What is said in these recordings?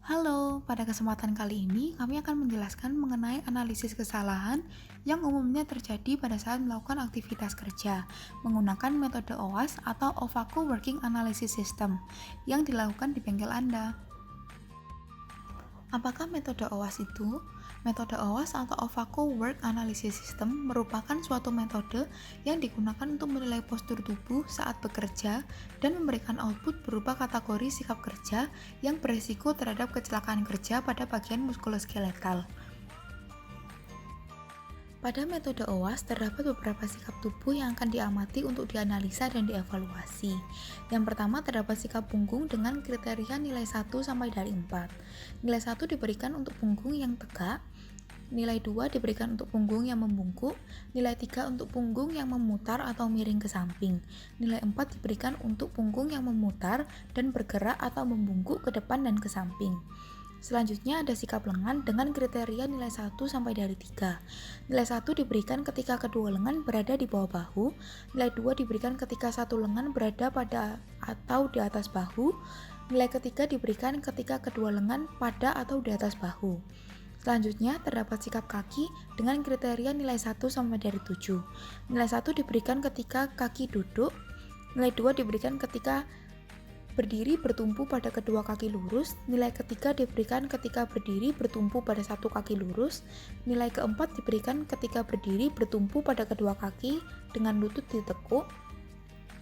Halo, pada kesempatan kali ini kami akan menjelaskan mengenai analisis kesalahan yang umumnya terjadi pada saat melakukan aktivitas kerja menggunakan metode OWASP atau Ovaco Working Analysis System yang dilakukan di bengkel Anda. Apakah metode OWASP itu? Metode OWASP atau Ovaco Work Analysis System merupakan suatu metode yang digunakan untuk menilai postur tubuh saat bekerja dan memberikan output berupa kategori sikap kerja yang berisiko terhadap kecelakaan kerja pada bagian muskuloskeletal. Pada metode OWASP terdapat beberapa sikap tubuh yang akan diamati untuk dianalisa dan dievaluasi. Yang pertama terdapat sikap punggung dengan kriteria nilai 1 sampai dari 4. Nilai 1 diberikan untuk punggung yang tegak, nilai 2 diberikan untuk punggung yang membungkuk, nilai 3 untuk punggung yang memutar atau miring ke samping, nilai 4 diberikan untuk punggung yang memutar dan bergerak atau membungkuk ke depan dan ke samping. Selanjutnya ada sikap lengan dengan kriteria nilai 1 sampai dari 3. Nilai 1 diberikan ketika kedua lengan berada di bawah bahu, nilai 2 diberikan ketika satu lengan berada pada atau di atas bahu, nilai ketiga diberikan ketika kedua lengan pada atau di atas bahu. Selanjutnya terdapat sikap kaki dengan kriteria nilai 1 sampai dari 7. Nilai 1 diberikan ketika kaki duduk, nilai 2 diberikan ketika berdiri bertumpu pada kedua kaki lurus, nilai ketiga diberikan ketika berdiri bertumpu pada satu kaki lurus, nilai keempat diberikan ketika berdiri bertumpu pada kedua kaki dengan lutut ditekuk,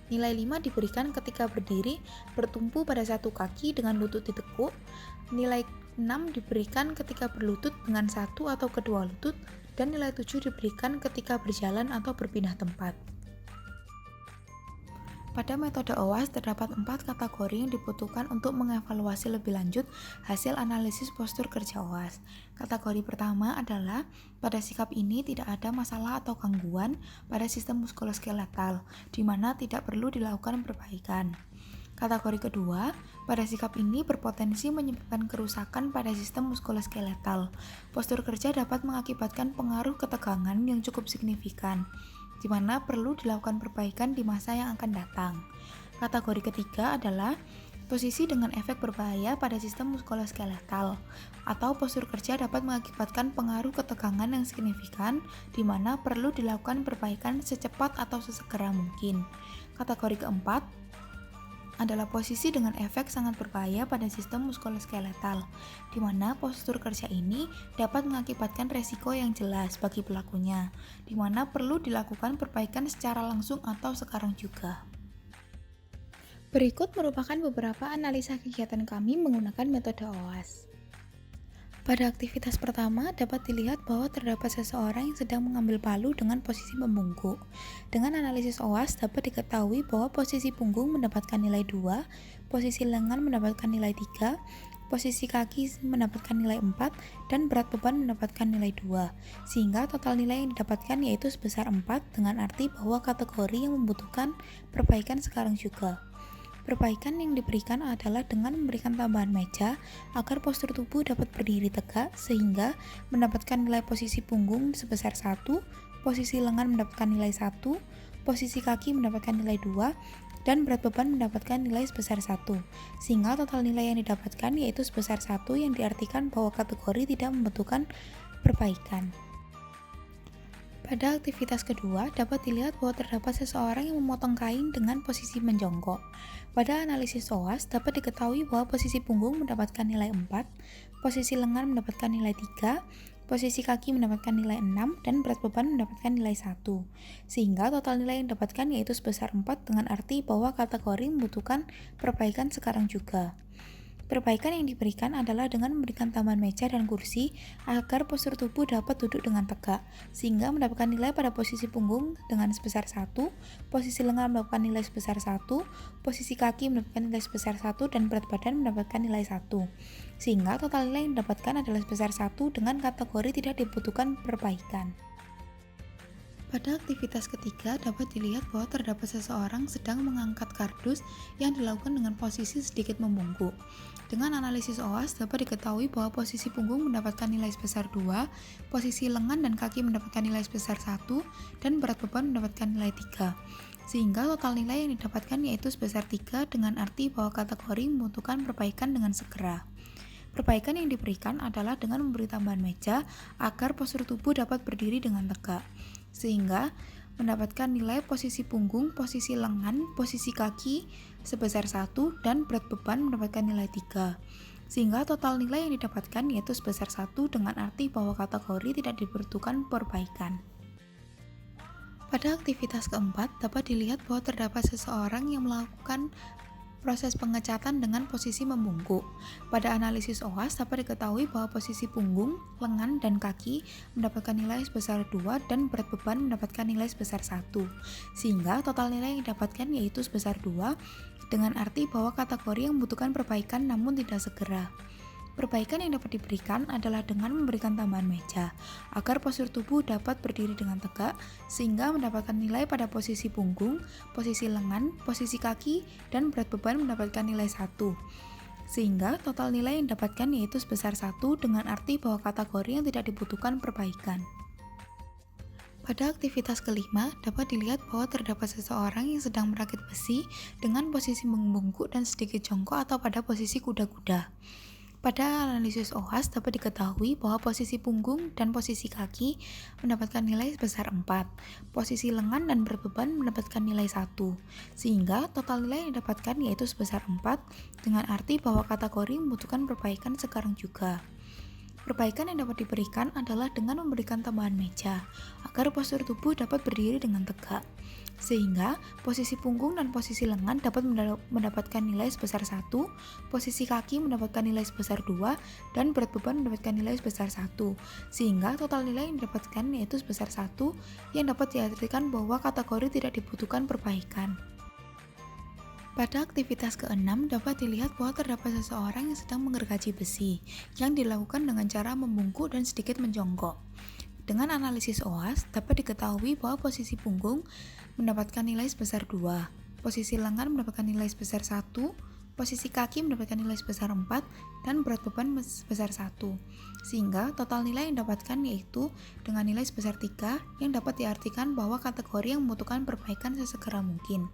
nilai 5 diberikan ketika berdiri bertumpu pada satu kaki dengan lutut ditekuk, nilai 6 diberikan ketika berlutut dengan satu atau kedua lutut, dan nilai 7 diberikan ketika berjalan atau berpindah tempat. Pada metode OWASP terdapat 4 kategori yang dibutuhkan untuk mengevaluasi lebih lanjut hasil analisis postur kerja OWASP. Kategori pertama adalah pada sikap ini tidak ada masalah atau gangguan pada sistem muskuloskeletal, di mana tidak perlu dilakukan perbaikan. Kategori kedua, pada sikap ini berpotensi menyebabkan kerusakan pada sistem muskuloskeletal. Postur kerja dapat mengakibatkan pengaruh ketegangan yang cukup signifikan, di mana perlu dilakukan perbaikan di masa yang akan datang. Kategori ketiga adalah posisi dengan efek berbahaya pada sistem muskuloskeletal, atau postur kerja dapat mengakibatkan pengaruh ketegangan yang signifikan, di mana perlu dilakukan perbaikan secepat atau sesegera mungkin. Kategori keempat adalah posisi dengan efek sangat berbahaya pada sistem muskuloskeletal, di mana postur kerja ini dapat mengakibatkan resiko yang jelas bagi pelakunya, di mana perlu dilakukan perbaikan secara langsung atau sekarang juga. Berikut merupakan beberapa analisa kegiatan kami menggunakan metode OWASP. Pada aktivitas pertama, dapat dilihat bahwa terdapat seseorang yang sedang mengambil palu dengan posisi membungkuk. Dengan analisis OWASP dapat diketahui bahwa posisi punggung mendapatkan nilai 2, posisi lengan mendapatkan nilai 3, posisi kaki mendapatkan nilai 4, dan berat beban mendapatkan nilai 2, sehingga total nilai yang didapatkan yaitu sebesar 4, dengan arti bahwa kategori yang membutuhkan perbaikan sekarang juga. Perbaikan yang diberikan adalah dengan memberikan tambahan meja agar postur tubuh dapat berdiri tegak sehingga mendapatkan nilai posisi punggung sebesar 1, posisi lengan mendapatkan nilai 1, posisi kaki mendapatkan nilai 2, dan berat beban mendapatkan nilai sebesar 1, sehingga total nilai yang didapatkan yaitu sebesar 1 yang diartikan bahwa kategori tidak membutuhkan perbaikan. Pada aktivitas kedua, dapat dilihat bahwa terdapat seseorang yang memotong kain dengan posisi menjongkok. Pada analisis OWASP, dapat diketahui bahwa posisi punggung mendapatkan nilai 4, posisi lengan mendapatkan nilai 3, posisi kaki mendapatkan nilai 6, dan berat beban mendapatkan nilai 1. Sehingga total nilai yang didapatkan yaitu sebesar 4 dengan arti bahwa kategori membutuhkan perbaikan sekarang juga. Perbaikan yang diberikan adalah dengan memberikan tambahan meja dan kursi agar postur tubuh dapat duduk dengan tegak, sehingga mendapatkan nilai pada posisi punggung dengan sebesar 1, posisi lengan mendapatkan nilai sebesar 1, posisi kaki mendapatkan nilai sebesar 1, dan berat badan mendapatkan nilai 1. Sehingga total nilai yang didapatkan adalah sebesar 1 dengan kategori tidak dibutuhkan perbaikan. Pada aktivitas ketiga dapat dilihat bahwa terdapat seseorang sedang mengangkat kardus yang dilakukan dengan posisi sedikit membungkuk. Dengan analisis OWASP dapat diketahui bahwa posisi punggung mendapatkan nilai sebesar 2, posisi lengan dan kaki mendapatkan nilai sebesar 1, dan berat beban mendapatkan nilai 3. Sehingga total nilai yang didapatkan yaitu sebesar 3 dengan arti bahwa kategori membutuhkan perbaikan dengan segera. Perbaikan yang diberikan adalah dengan memberi tambahan meja agar postur tubuh dapat berdiri dengan tegak, sehingga mendapatkan nilai posisi punggung, posisi lengan, posisi kaki sebesar 1 dan berat beban mendapatkan nilai 3. Sehingga total nilai yang didapatkan yaitu sebesar 1 dengan arti bahwa kategori tidak dibutuhkan perbaikan. Pada aktivitas keempat, dapat dilihat bahwa terdapat seseorang yang melakukan proses pengecatan dengan posisi membungkuk. Pada analisis OAS dapat diketahui bahwa posisi punggung, lengan, dan kaki mendapatkan nilai sebesar 2 dan berat beban mendapatkan nilai sebesar 1. Sehingga total nilai yang didapatkan yaitu sebesar 2 dengan arti bahwa kategori yang membutuhkan perbaikan namun tidak segera. Perbaikan yang dapat diberikan adalah dengan memberikan tambahan meja, agar postur tubuh dapat berdiri dengan tegak, sehingga mendapatkan nilai pada posisi punggung, posisi lengan, posisi kaki, dan berat beban mendapatkan nilai 1. Sehingga total nilai yang didapatkan yaitu sebesar 1 dengan arti bahwa kategori yang tidak dibutuhkan perbaikan. Pada aktivitas kelima, dapat dilihat bahwa terdapat seseorang yang sedang merakit besi dengan posisi membungkuk dan sedikit jongkok atau pada posisi kuda-kuda. Pada analisis OAS dapat diketahui bahwa posisi punggung dan posisi kaki mendapatkan nilai sebesar 4, posisi lengan dan berat beban mendapatkan nilai 1, sehingga total nilai yang didapatkan yaitu sebesar 4 dengan arti bahwa kategori membutuhkan perbaikan sekarang juga. Perbaikan yang dapat diberikan adalah dengan memberikan tambahan meja, agar postur tubuh dapat berdiri dengan tegak. Sehingga posisi punggung dan posisi lengan dapat mendapatkan nilai sebesar 1, posisi kaki mendapatkan nilai sebesar 2, dan berat beban mendapatkan nilai sebesar 1. Sehingga total nilai yang didapatkan yaitu sebesar 1, yang dapat diartikan bahwa kategori tidak dibutuhkan perbaikan. Pada aktivitas ke-6 dapat dilihat bahwa terdapat seseorang yang sedang menggergaji besi yang dilakukan dengan cara membungkuk dan sedikit menjongkok. Dengan analisis OAS dapat diketahui bahwa posisi punggung mendapatkan nilai sebesar 2, posisi lengan mendapatkan nilai sebesar 1, posisi kaki mendapatkan nilai sebesar 4, dan berat beban sebesar 1. Sehingga total nilai yang didapatkan yaitu dengan nilai sebesar 3 yang dapat diartikan bahwa kategori yang membutuhkan perbaikan sesegera mungkin.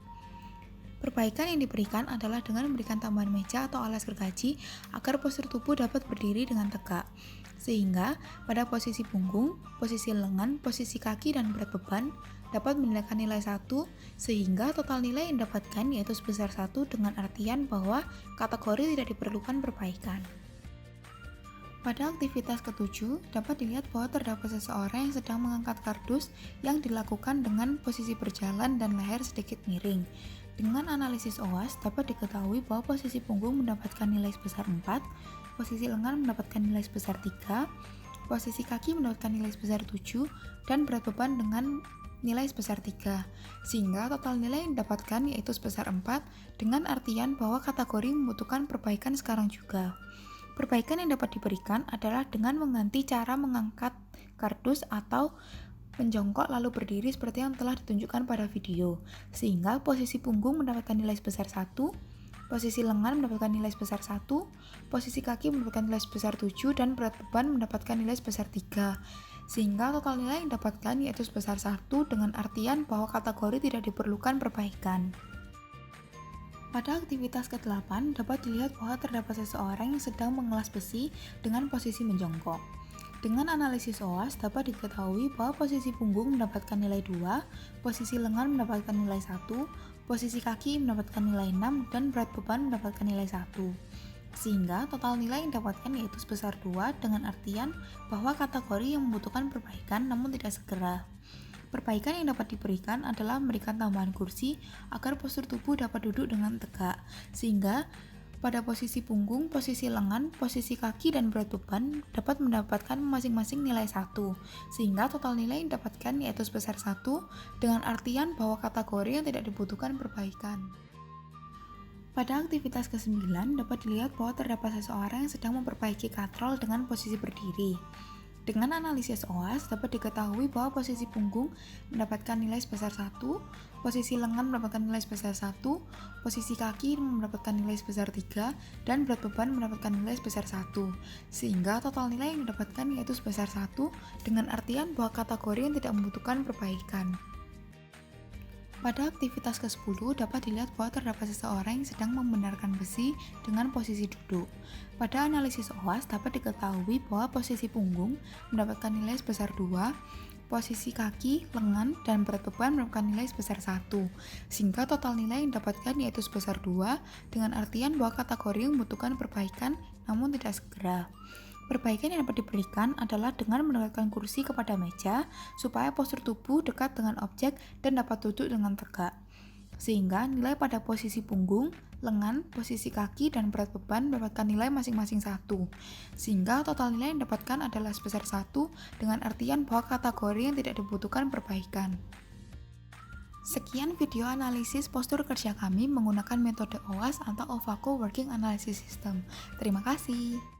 Perbaikan yang diberikan adalah dengan memberikan tambahan meja atau alas gergaji agar postur tubuh dapat berdiri dengan tegak. Sehingga pada posisi punggung, posisi lengan, posisi kaki, dan berat beban dapat mendapatkan nilai 1, sehingga total nilai yang didapatkan yaitu sebesar 1 dengan artian bahwa kategori tidak diperlukan perbaikan. Pada aktivitas ke-7, dapat dilihat bahwa terdapat seseorang yang sedang mengangkat kardus yang dilakukan dengan posisi berjalan dan leher sedikit miring. Dengan analisis OAS, dapat diketahui bahwa posisi punggung mendapatkan nilai sebesar 4, posisi lengan mendapatkan nilai sebesar 3, posisi kaki mendapatkan nilai sebesar 7, dan berat beban dengan nilai sebesar 3. Sehingga total nilai yang didapatkan yaitu sebesar 4 dengan artian bahwa kategori membutuhkan perbaikan sekarang juga. Perbaikan yang dapat diberikan adalah dengan mengganti cara mengangkat kardus atau menjongkok lalu berdiri seperti yang telah ditunjukkan pada video, sehingga posisi punggung mendapatkan nilai sebesar 1, posisi lengan mendapatkan nilai sebesar 1, posisi kaki mendapatkan nilai sebesar 7, dan berat beban mendapatkan nilai sebesar 3. Sehingga total nilai yang didapatkan yaitu sebesar 1 dengan artian bahwa kategori tidak diperlukan perbaikan. Pada aktivitas ke-8 dapat dilihat bahwa terdapat seseorang yang sedang mengelas besi dengan posisi menjongkok. Dengan analisis OAS dapat diketahui bahwa posisi punggung mendapatkan nilai 2, posisi lengan mendapatkan nilai 1, posisi kaki mendapatkan nilai 6, dan berat beban mendapatkan nilai 1. Sehingga total nilai yang didapatkan yaitu sebesar 2 dengan artian bahwa kategori yang membutuhkan perbaikan namun tidak segera. Perbaikan yang dapat diberikan adalah memberikan tambahan kursi agar postur tubuh dapat duduk dengan tegak, sehingga pada posisi punggung, posisi lengan, posisi kaki, dan berat beban dapat mendapatkan masing-masing nilai 1, sehingga total nilai yang didapatkan yaitu sebesar 1 dengan artian bahwa kategori yang tidak dibutuhkan perbaikan. Pada aktivitas ke-9 dapat dilihat bahwa terdapat seseorang yang sedang memperbaiki katrol dengan posisi berdiri. Dengan analisis OAS dapat diketahui bahwa posisi punggung mendapatkan nilai sebesar 1, posisi lengan mendapatkan nilai sebesar 1, posisi kaki mendapatkan nilai sebesar 3, dan berat beban mendapatkan nilai sebesar 1. Sehingga total nilai yang didapatkan yaitu sebesar 1 dengan artian bahwa kategori yang tidak membutuhkan perbaikan. Pada aktivitas ke-10 dapat dilihat bahwa terdapat seseorang yang sedang membenarkan besi dengan posisi duduk. Pada analisis OWASP dapat diketahui bahwa posisi punggung mendapatkan nilai sebesar 2, posisi kaki, lengan, dan berat beban mendapatkan nilai sebesar 1, sehingga total nilai yang didapatkan yaitu sebesar 2, dengan artian bahwa kategori yang membutuhkan perbaikan namun tidak segera. Perbaikan yang dapat diberikan adalah dengan mendekatkan kursi kepada meja supaya postur tubuh dekat dengan objek dan dapat duduk dengan tegak. Sehingga nilai pada posisi punggung, lengan, posisi kaki, dan berat beban mendapatkan nilai masing-masing 1. Sehingga total nilai yang didapatkan adalah sebesar 1 dengan artian bahwa kategori yang tidak dibutuhkan perbaikan. Sekian video analisis postur kerja kami menggunakan metode OWASP atau Ovako Working Analysis System. Terima kasih.